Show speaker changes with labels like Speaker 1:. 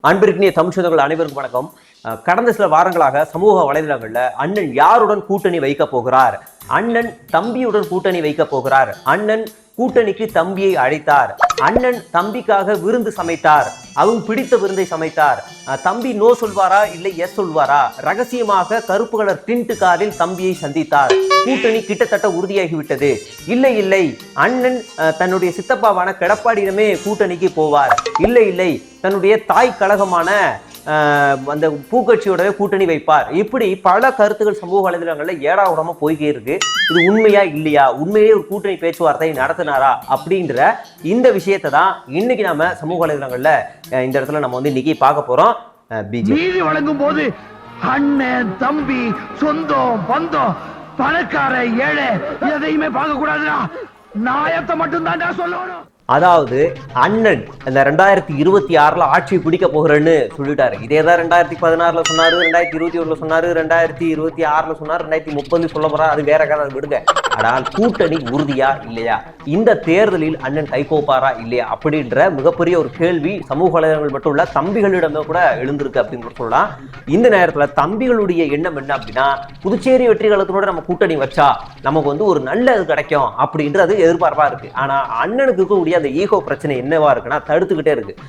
Speaker 1: அன்பிற்கினிய தமிழ் சொந்தங்கள் அனைவருக்கும் வணக்கம். கடந்த சில வாரங்களாக சமூக வலைதளங்கள்ல அண்ணன் யாருடன் கூட்டணி வைக்க போகிறார், அண்ணன் தம்பியுடன் கூட்டணி வைக்க போகிறார், அண்ணன் கூட்டணிக்கு தம்பியை அழைத்தார், அண்ணன் தம்பிக்காக விருந்து சமைத்தார், அதுவும் பிடித்த விருந்தை சமைத்தார், தம்பி நோ சொல்வாரா இல்லை எஸ் சொல்வாரா, ரகசியமாக கருப்பு கலர் டின்ட் காரில் தம்பியை சந்தித்தார், கூட்டணி கிட்டத்தட்ட உறுதியாகிவிட்டது, இல்லை இல்லை அண்ணன் தன்னுடைய சித்தப்பாவான எடப்பாடியிடமே கூட்டணிக்கு போவார், இல்லை இல்லை தன்னுடைய தாய் கழகமான அந்த பூக்கட்சியோடவே கூட்டணி வைப்பார். இப்படி பல கருத்துக்கள் சமூக வலைதளங்கள்ல ஏடாகூடமா போய்கே இருக்கு. இது உண்மையா இல்லையா, உண்மையே ஒரு கூட்டணி பேச்சுவார்த்தை நடத்தினாரா அப்படின்ற இந்த விஷயத்தை தான் இன்னைக்கு நாம சமூக வலைதளங்கள்ல இந்த இடத்துல நம்ம இன்னைக்கு பார்க்க போறோம்.
Speaker 2: நீதி வழங்கும் போது அண்ணன் தம்பி சொந்தம் பந்தம் பணக்கார ஏழை எதையுமே பார்க்க கூடாதுடா, நாயத்தை மட்டும் தான் சொல்லணும்.
Speaker 1: அதாவது அண்ணன் இந்த 2026 ஆட்சி பிடிக்க போகிறேன்னு சொல்லிட்டாரு. இதேதான் 2016 சொன்னாரு, 2021 சொன்னாரு, 2026 சொன்னாரு, 2030 சொல்ல போறா, அது வேற கதை, விடுங்க. ஆனால் கூட்டணி உறுதியா இல்லையா, இந்த தேர்தலில் அண்ணன் கைகோப்பாரா இல்லையா அப்படின்ற மிகப்பெரிய ஒரு கேள்வி சமூக வலைதளங்கள் மட்டும் இல்ல தம்பிகளிடமே கூட எழுந்திருக்கு அப்படின்னு சொல்லலாம். இந்த நேரத்துல தம்பிகளுடைய எண்ணம் என்ன அப்படின்னா, புதுச்சேரி வெற்றி கழகத்தினோட நம்ம கூட்டணி வச்சா நமக்கு ஒரு நல்லது கிடைக்கும் அப்படின்றது எதிர்பார்ப்பா இருக்கு. ஆனா அண்ணனுக்கு இருக்கக்கூடிய அந்த ஈகோ பிரச்சனை என்னவா இருக்குன்னா தடுத்துக்கிட்டே இருக்கு.